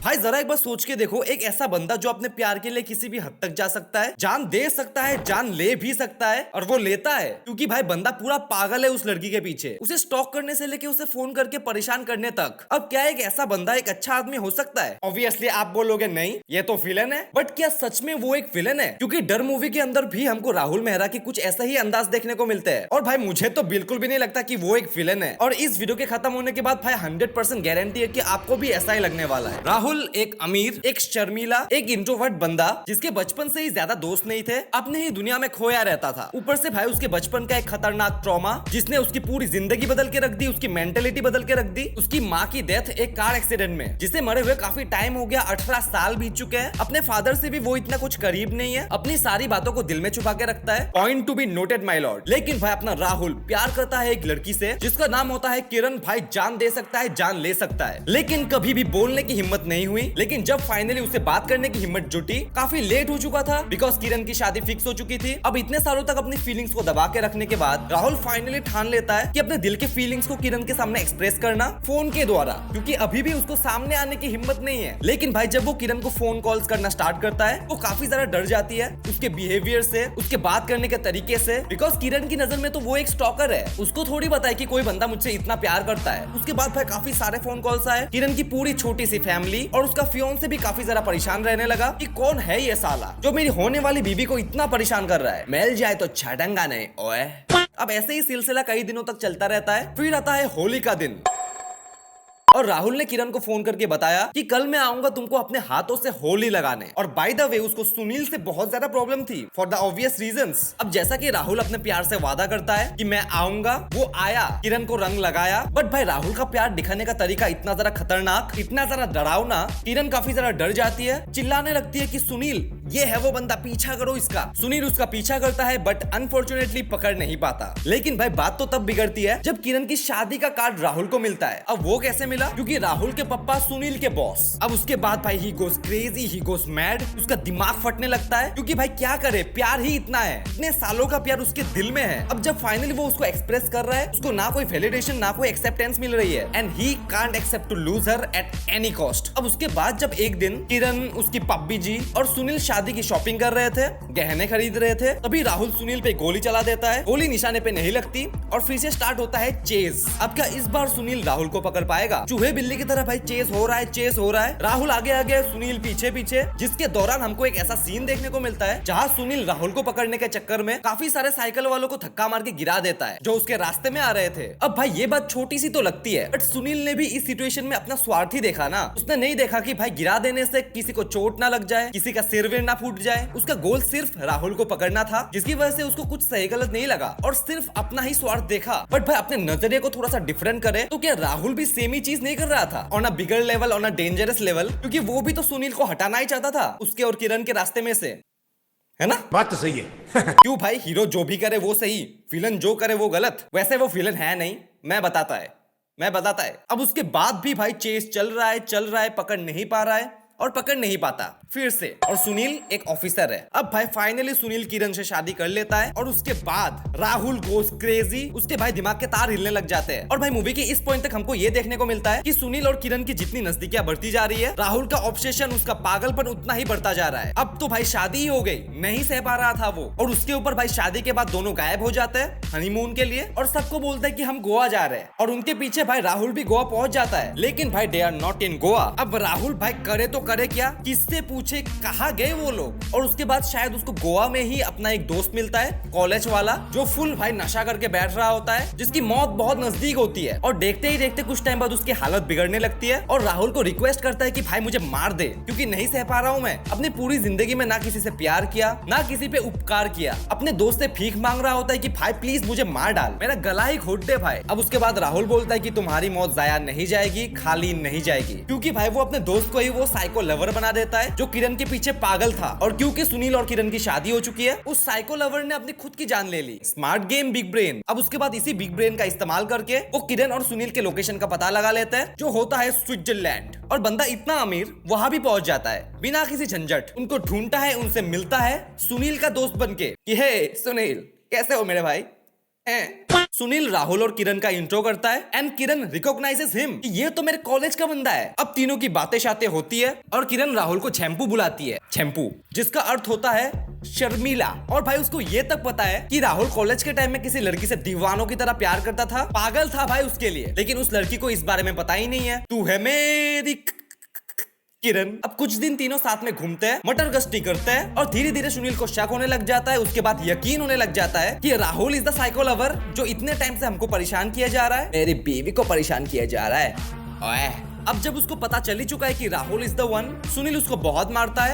भाई जरा एक बार सोच के देखो, एक ऐसा बंदा जो अपने प्यार के लिए किसी भी हद तक जा सकता है, जान दे सकता है, जान ले भी सकता है, और वो लेता है क्योंकि भाई बंदा पूरा पागल है उस लड़की के पीछे, उसे स्टॉक करने से लेके उसे फोन करके परेशान करने तक। अब क्या एक ऐसा बंदा एक अच्छा आदमी हो सकता है? ऑब्वियसली आप बोलोगे नहीं, ये तो विलन है। बट क्या सच में वो एक विलन है? क्योंकि डर मूवी के अंदर भी हमको राहुल मेहरा की कुछ ऐसा ही अंदाज देखने को मिलता है, और भाई मुझे तो बिल्कुल भी नहीं लगता कि वो एक विलन है। और इस वीडियो के खत्म होने के बाद भाई 100% गारंटी है कि आपको भी ऐसा ही लगने वाला है। राहुल एक अमीर, एक शर्मीला, एक इंट्रोवर्ट बंदा जिसके बचपन से ही ज्यादा दोस्त नहीं थे, अपने ही दुनिया में खोया रहता था। ऊपर से भाई उसके बचपन का एक खतरनाक ट्रॉमा जिसने उसकी पूरी जिंदगी बदल के रख दी, उसकी मेंटेलिटी बदल के रख दी। उसकी माँ की डेथ एक कार एक्सीडेंट में, जिसे मरे हुए काफी टाइम हो गया, 18 साल बीत चुके हैं। अपने फादर से भी वो इतना कुछ करीब नहीं है, अपनी सारी बातों को दिल में छुपा के रखता है। Point to be noted my Lord. लेकिन भाई अपना राहुल प्यार करता है एक लड़की से जिसका नाम होता है किरण। भाई जान दे सकता है, जान ले सकता है, लेकिन कभी भी बोलने की हिम्मत नहीं हुई। लेकिन जब फाइनली उसे बात करने की हिम्मत जुटी, काफी लेट हो चुका था बिकॉज किरण की शादी फिक्स हो चुकी थी। अब इतने सालों तक अपनी फीलिंग्स को दबा के रखने के बाद राहुल फाइनली ठान लेता है कि अपने दिल के फीलिंग्स को किरण के सामने एक्सप्रेस करना फोन के द्वारा, क्योंकि अभी भी उसको सामने आने की हिम्मत नहीं है। लेकिन भाई जब वो किरण को फोन कॉल्स करना स्टार्ट करता है, वो काफी ज्यादा डर जाती है उसके बिहेवियर से, उसके बात करने के तरीके से, बिकॉज किरण की नजर में तो वो एक स्टॉकर है। उसको थोड़ी पता है कि कोई बंदा मुझसे इतना प्यार करता है। उसके बाद भाई काफी सारे फोन कॉल्स आए। किरण की पूरी छोटी सी फैमिली और उसका फियोन से भी काफी ज्यादा परेशान रहने लगा कि कौन है ये साला जो मेरी होने वाली बीबी को इतना परेशान कर रहा है, मिल जाए तो छटंगा नहीं ओए। अब ऐसे ही सिलसिला कई दिनों तक चलता रहता है। फिर आता है होली का दिन, और राहुल ने किरण को फोन करके बताया कि कल मैं आऊंगा तुमको अपने हाथों से होली लगाने। और बाय द वे उसको सुनील से बहुत ज्यादा प्रॉब्लम थी फॉर द ऑब्वियस रीजंस। अब जैसा कि राहुल अपने प्यार से वादा करता है कि मैं आऊंगा, वो आया, किरण को रंग लगाया। बट भाई राहुल का प्यार दिखाने का तरीका इतना ज्यादा खतरनाक, इतना ज्यादा डरावना, किरण काफी ज्यादा डर जाती है, चिल्लाने लगती है कि सुनील ये है वो बंदा, पीछा करो इसका। सुनील उसका पीछा करता है बट अनफॉर्चुनेटली पकड़ नहीं पाता। लेकिन भाई बात तो तब बिगड़ती है जब किरण की शादी का कार्ड राहुल को मिलता है। अब वो कैसे मिला? क्योंकि राहुल के पापा सुनील के बॉस। अब उसके बाद भाई ही गोस क्रेजी, ही गोस मैड, उसका दिमाग फटने लगता है क्योंकि भाई क्या करे, प्यार ही इतना है, इतने सालों का प्यार उसके दिल में है। अब जब फाइनली वो उसको एक्सप्रेस कर रहा है, उसको ना कोई वैलिडेशन ना कोई एक्सेप्टेंस मिल रही है, and he can't accept to lose her at any cost. अब उसके बाद जब एक दिन किरण, उसकी पप्पी जी और सुनील शादी की शॉपिंग कर रहे थे, गहने खरीद रहे थे, तभी राहुल सुनील पे गोली चला देता है। गोली निशाने पे नहीं लगती और फिर से स्टार्ट होता है चेज। अब क्या इस बार सुनील राहुल को पकड़ पाएगा? चूहे बिल्ली की तरह भाई चेस हो रहा है, चेस हो रहा है। राहुल आगे आगे, सुनील पीछे पीछे, जिसके दौरान हमको एक ऐसा सीन देखने को मिलता है जहां सुनील राहुल को पकड़ने के चक्कर में काफी सारे साइकिल वालों को धक्का मार के गिरा देता है जो उसके रास्ते में आ रहे थे। अब भाई ये बात छोटी सी तो लगती है, बट सुनील ने भी इस सिचुएशन में अपना स्वार्थ ही देखा ना। उसने नहीं देखा कि भाई गिरा देने से किसी को चोट ना लग जाए, किसी का सिर वेर ना फूट जाए। उसका गोल सिर्फ राहुल को पकड़ना था, जिसकी वजह से उसको कुछ सही गलत नहीं लगा और सिर्फ अपना ही स्वार्थ देखा। बट भाई अपने नजरिए को थोड़ा सा डिफरेंट करे तो क्या राहुल भी सेम ही चीज नहीं कर रहा था on a bigger level, on a dangerous level? क्योंकि वो भी तो सुनील को हटाना ही चाहता था उसके और किरण के रास्ते में से, है ना? बात तो सही है। क्यों भाई, हीरो जो भी करे वो सही, विलन जो करे वो गलत। वैसे वो विलन है नहीं, मैं बताता है। अब उसके बाद भी भाई चेस चल रहा है, पकड़ नहीं पा रहा है और पकड़ नहीं पाता फिर से। और सुनील एक ऑफिसर है। अब भाई फाइनली सुनील किरण से शादी कर लेता है और उसके बाद राहुल गोस क्रेजी, उसके भाई दिमाग के तार हिलने लग जाते हैं। और भाई मूवी के इस पॉइंट तक हमको ये देखने को मिलता है कि सुनील और किरण की जितनी नजदीकियां बढ़ती जा रही है, राहुल का ऑब्सेशन, उसका पागलपन उतना ही बढ़ता जा रहा है। अब तो भाई शादी ही हो गई, नहीं सह पा रहा था वो। और उसके ऊपर भाई शादी के बाद दोनों गायब हो जाते हैं हनीमून के लिए और सबको बोलते हैं कि हम गोवा जा रहे हैं। और उनके पीछे भाई राहुल भी गोवा पहुंच जाता है, लेकिन भाई they are not in Goa. अब राहुल भाई करे तो करे क्या, किससे पूछे, कहाँ गए वो लोग? और उसके बाद शायद उसको गोवा में ही अपना एक दोस्त मिलता है, कॉलेज वाला, जो फुल भाई नशा करके बैठ रहा होता है, जिसकी मौत बहुत नजदीक होती है। और देखते ही देखते कुछ टाइम बाद उसकी हालत बिगड़ने लगती है और राहुल को रिक्वेस्ट करता है कि भाई मुझे मार दे, क्योंकि नहीं सह पा रहा हूँ मैं। अपनी पूरी जिंदगी में ना किसी से प्यार किया, ना किसी पे उपकार किया, अपने दोस्त से भीख मांग रहा होता है कि भाई प्लीज मुझे मार डाल, मेरा गला ही घोट दे भाई। अब उसके बाद राहुल बोलता है कि तुम्हारी मौत जाया नहीं जाएगी, खाली नहीं जाएगी, क्योंकि भाई वो अपने दोस्त को ही वो साइको लवर बना देता है जो किरण के पीछे पागल था। और क्योंकि सुनील और किरण की शादी हो चुकी है, उस साइको लवर ने अपनी खुद की जान ले ली। Smart game big brain. अब उसके बाद इसी बिग ब्रेन का इस्तेमाल करके वो किरण और सुनील के लोकेशन का पता लगा लेता है, जो होता है स्विट्जरलैंड। और बंदा इतना अमीर वहां भी पहुंच जाता है बिना किसी झंझट। उनको ढूंढता है, उनसे मिलता है सुनील का दोस्त बनके कि हे सुनील कैसे हो मेरे भाई, सुनील राहुल और किरण का इंट्रो करता है एंड किरण रिकॉग्नाइजेस हिम, ये तो मेरे कॉलेज का बंदा है। अब तीनों की बातें शातें होती है और किरण राहुल को छेम्पू बुलाती है, छेम्पू जिसका अर्थ होता है शर्मीला। और भाई उसको ये तक पता है कि राहुल कॉलेज के टाइम में किसी लड़की से दीवानों की तरह प्यार करता था, पागल था भाई उसके लिए, लेकिन उस लड़की को इस बारे में पता ही नहीं है। तू है मेरी किरण। अब कुछ दिन तीनों साथ में घूमते हैं, मटर गश्ती करते हैं और धीरे धीरे सुनील को शक होने लग जाता है। उसके बाद यकीन होने लग जाता है कि Rahul is the psycho lover जो इतने टाइम से हमको परेशान किया जा रहा है, मेरी बीवी को परेशान किया जा रहा है। ओए अब जब उसको पता चल ही चुका है कि Rahul is the one, Sunil उसको बहुत मारता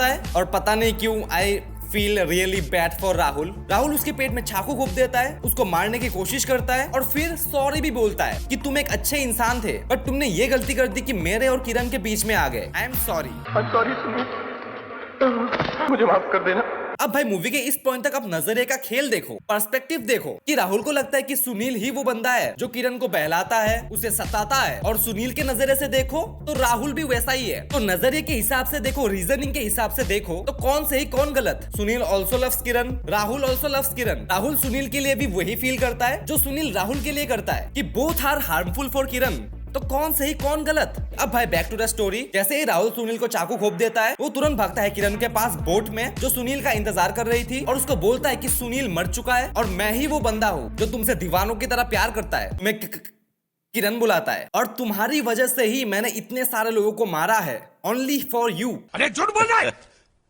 है और पता नहीं क्यों I feel really bad for Rahul. Rahul उसके पेट में चाकू घोंप देता है, उसको मारने की कोशिश करता है और फिर सॉरी भी बोलता है कि तुम एक अच्छे इंसान थे बट तुमने ये गलती कर दी कि मेरे और किरण के बीच में आ गए। आई एम सॉरी सुनील, मुझे माफ कर देना। अब भाई मूवी के इस पॉइंट तक आप नजरिए का खेल देखो, पर्सपेक्टिव देखो कि राहुल को लगता है कि सुनील ही वो बंदा है जो किरण को बहलाता है, उसे सताता है, और सुनील के नजरिए से देखो तो राहुल भी वैसा ही है। तो नजरिए के हिसाब से देखो, रीजनिंग के हिसाब से देखो तो कौन सही कौन गलत। सुनील ऑल्सो लव्स किरण, राहुल ऑल्सो लव्स किरण। राहुल सुनील के लिए भी वही फील करता है जो सुनील राहुल के लिए करता है कि बोथ आर हार्मफुल फॉर किरण। तो कौन सही कौन गलत। अब भाई बैक टू द स्टोरी। जैसे ही राहुल सुनील को चाकू घोंप देता है, वो तुरंत भागता है किरण के पास बोट में जो सुनील का इंतजार कर रही थी और उसको बोलता है कि सुनील मर चुका है और मैं ही वो बंदा हूँ जो तुमसे दीवानों की तरह प्यार करता है। मैं किरण बुलाता है और तुम्हारी वजह से ही मैंने इतने सारे लोगों को मारा है, ओनली फॉर यू। अरे झूठ बोल रहा है,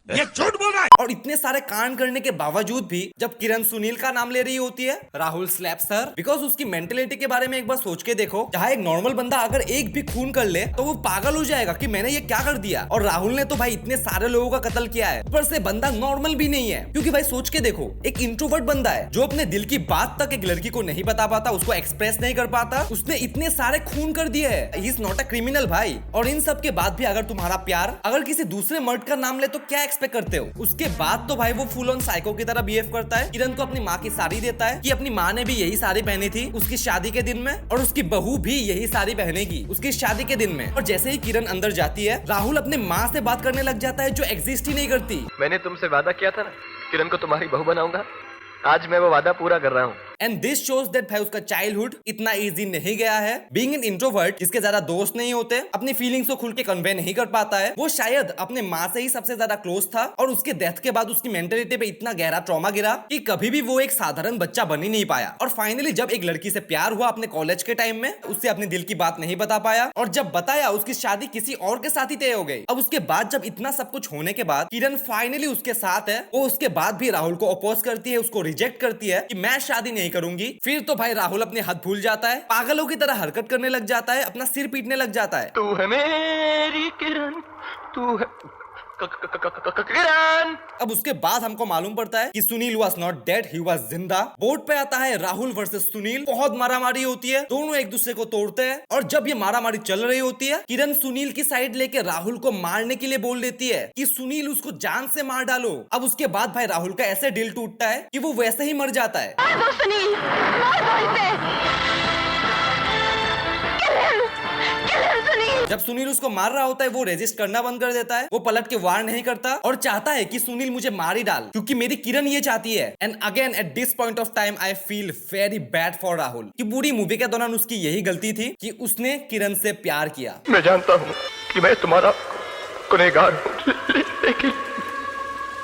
ये झूठ बोल रहा है। और इतने सारे कांड करने के बावजूद भी जब किरण सुनील का नाम ले रही होती है, राहुल स्लैप्स हर बिकॉज उसकी मेंटेलिटी के बारे में एक बार सोच के देखो। जहाँ एक नॉर्मल बंदा अगर एक भी खून कर ले तो वो पागल हो जाएगा कि मैंने ये क्या कर दिया। और राहुल ने तो भाई इतने सारे लोगों का कत्ल किया है, ऊपर से बंदा नॉर्मल भी नहीं है। क्योंकि भाई सोच के देखो, एक इंट्रोवर्ट बंदा है जो अपने दिल की बात तक एक लड़की को नहीं बता पाता, उसको एक्सप्रेस नहीं कर पाता, उसने इतने सारे खून कर दिए है। He is not a criminal भाई। और इन सब के बाद भी अगर तुम्हारा प्यार अगर किसी दूसरे मर्द का नाम ले तो क्या एक्सपेक्ट करते हो। उसके बाद तो भाई वो फुल ऑन साइको की तरह बिहेव करता है। किरण को अपनी माँ की साड़ी देता है कि अपनी माँ ने भी यही साड़ी पहनी थी उसकी शादी के दिन में, और उसकी बहू भी यही साड़ी पहनेगी उसकी शादी के दिन में। और जैसे ही किरण अंदर जाती है, राहुल अपने माँ से बात करने लग जाता है जो एग्जिस्ट ही नहीं करती। मैंने तुमसे वादा किया था ना, किरण को तुम्हारी बहू बनाऊंगा, आज मैं वो वादा पूरा कर रहा हूँ। एंड दिस शोज दैट भाई उसका चाइल्डहुड इतना इजी नहीं गया है। बीइंग एन इंट्रोवर्ट जिसके ज्यादा दोस्त नहीं होते, अपनी फीलिंग्स को खुल के कन्वे नहीं कर पाता है, वो शायद अपने माँ से ही सबसे ज्यादा क्लोज था। और उसके डेथ के बाद उसकी मेंटेलिटी पे इतना गहरा ट्रॉमा गिरा कि कभी भी वो एक साधारण बच्चा बन ही नहीं पाया। और फाइनली जब एक लड़की से प्यार हुआ अपने कॉलेज के टाइम में, उससे अपने दिल की बात नहीं बता पाया, और जब बताया उसकी शादी किसी और के साथ ही तय हो गई। अब उसके बाद जब इतना सब कुछ होने के बाद किरण फाइनली उसके साथ है, वो उसके बाद भी राहुल को अपोज करती है, उसको रिजेक्ट करती है कि मैं शादी नहीं करूंगी। फिर तो भाई राहुल अपने हद भूल जाता है, पागलों की तरह हरकत करने लग जाता है, अपना सिर पीटने लग जाता है। तू है मेरी किरण, तू है किरण। अब उसके बाद हमको मालूम पड़ता है कि Sunil was not dead, he was जिंदा। बोर्ड पे आता है राहुल वर्सेस सुनील, बहुत मारामारी होती है, दोनों एक दूसरे को तोड़ते हैं। और जब ये मारामारी चल रही होती है, किरण सुनील की साइड लेके राहुल को मारने के लिए बोल देती है कि सुनील उसको जान से मार डालो। अब उसके बाद भाई राहुल का ऐसे दिल टूटता है कि वो वैसे ही मर जाता है। जब सुनील उसको मार रहा होता है, वो रेजिस्ट करना बंद कर देता है, वो पलट के वार नहीं करता और चाहता है कि सुनील मुझे मार ही डाल क्योंकि मेरी किरण ये चाहती है। And again at this point of time I feel very bad for Rahul कि पूरी मूवी के दौरान उसकी यही गलती थी कि उसने किरण से प्यार किया। मैं जानता हूँ कि मैं तुम्हारा गुनहगार हूँ, लेकिन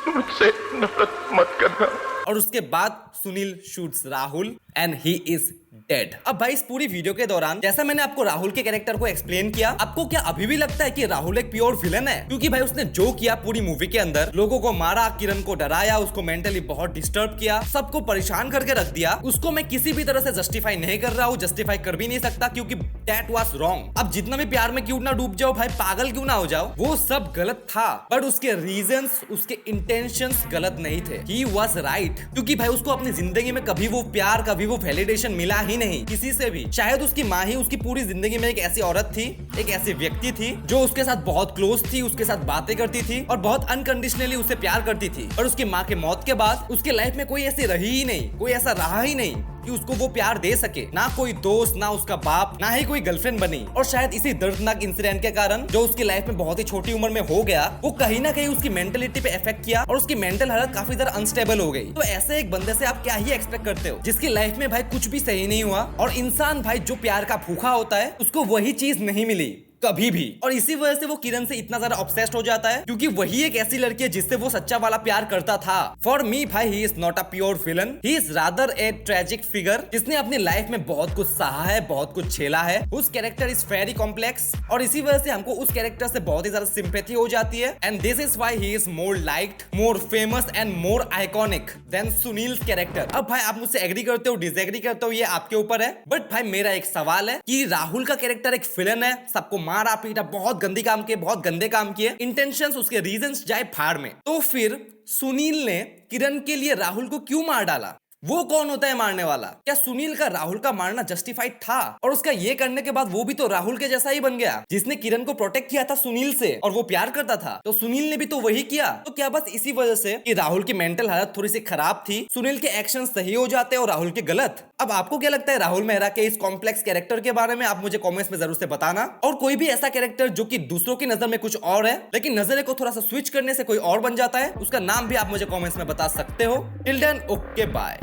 मुझसे नफरत मत करना। और उसके बाद Sunil shoots Rahul and he is dead. अब भाई इस पूरी वीडियो के दौरान जैसा मैंने आपको राहुल के कैरेक्टर को एक्सप्लेन किया, आपको क्या अभी भी लगता है कि राहुल एक प्योर विलन है? क्योंकि भाई उसने जो किया पूरी मूवी के अंदर, लोगों को मारा, किरण को डराया, उसको मेंटली बहुत डिस्टर्ब किया, सबको परेशान करके रख दिया, उसको मैं किसी भी तरह से जस्टिफाई नहीं कर रहा हूँ, जस्टिफाई कर भी नहीं सकता क्योंकि दैट वाज रॉन्ग। अब जितना भी प्यार में क्यों ना डूब जाओ भाई, पागल क्यों ना हो जाओ, वो सब गलत था, बट उसके रीजंस, उसके इंटेंशंस गलत नहीं थे। ही वाज राइट, क्योंकि भाई उसको अपनी जिंदगी में कभी वो प्यार, कभी वो वैलिडेशन मिला ही नहीं किसी से भी। शायद उसकी माँ ही उसकी पूरी जिंदगी में एक ऐसी औरत थी, एक ऐसी व्यक्ति थी जो उसके साथ बहुत क्लोज थी, उसके साथ बातें करती थी और बहुत अनकंडीशनली उसे प्यार करती थी। और उसकी माँ के मौत के बाद उसके लाइफ में कोई ऐसी रही ही नहीं, कोई ऐसा रहा ही नहीं कि उसको वो प्यार दे सके। ना कोई दोस्त, ना उसका बाप, ना ही कोई गर्लफ्रेंड बनी। और शायद इसी दर्दनाक इंसिडेंट के कारण जो उसकी लाइफ में बहुत ही छोटी उम्र में हो गया, वो कहीं ना कहीं उसकी मेंटलिटी पे इफेक्ट किया और उसकी मेंटल हालत काफी ज्यादा अनस्टेबल हो गई। तो ऐसे एक बंदे से आप क्या ही एक्सपेक्ट करते हो जिसकी लाइफ में भाई कुछ भी सही नहीं हुआ, और इंसान भाई जो प्यार का भूखा होता है उसको वही चीज नहीं मिली कभी भी। और इसी वजह से वो किरण से इतना ज्यादा ऑब्सेस्ड हो जाता है, क्योंकि वही एक ऐसी लड़की है जिससे वो सच्चा वाला प्यार करता था। फॉर मी भाई he is not a pure villain, he is rather A tragic figure जिसने अपनी लाइफ में बहुत कुछ सहा है, बहुत कुछ झेला है। उस कैरेक्टर इज वेरी कॉम्प्लेक्स, और इसी वजह से हमको उस कैरेक्टर से बहुत ही ज्यादा सिंपैथी हो जाती है। And this is why he is more liked, more famous and more iconic than Sunil character. अब भाई आप मुझसे एग्री करते हो, डिसएग्री करते हो, ये आपके ऊपर है। बट भाई मेरा एक सवाल है कि राहुल का कैरेक्टर एक विलन है, सबको मारा पीटा, बहुत गंदी काम किए, बहुत गंदे काम किए, इंटेंशंस उसके रीजंस जाए फाड़ में, तो फिर सुनील ने किरण के लिए राहुल को क्यों मार डाला? वो कौन होता है मारने वाला? क्या सुनील का राहुल का मारना जस्टिफाइड था? और उसका ये करने के बाद वो भी तो राहुल के जैसा ही बन गया, जिसने किरण को प्रोटेक्ट किया था सुनील से, और वो प्यार करता था, तो सुनील ने भी तो वही किया। तो क्या बस इसी वजह से कि राहुल की मेंटल हालत थोड़ी सी खराब थी, सुनील के एक्शन सही हो जाते और राहुल के गलत? अब आपको क्या लगता है राहुल मेहरा के इस कॉम्प्लेक्स कैरेक्टर के बारे में? आप मुझे कॉमेंट्स में जरूर से बताना। और कोई भी ऐसा कैरेक्टर जो कि दूसरों की नजर में कुछ और है, लेकिन नजरे को थोड़ा सा स्विच करने से कोई और बन जाता है, उसका नाम भी आप मुझे कॉमेंट्स में बता सकते हो। Till then okay bye.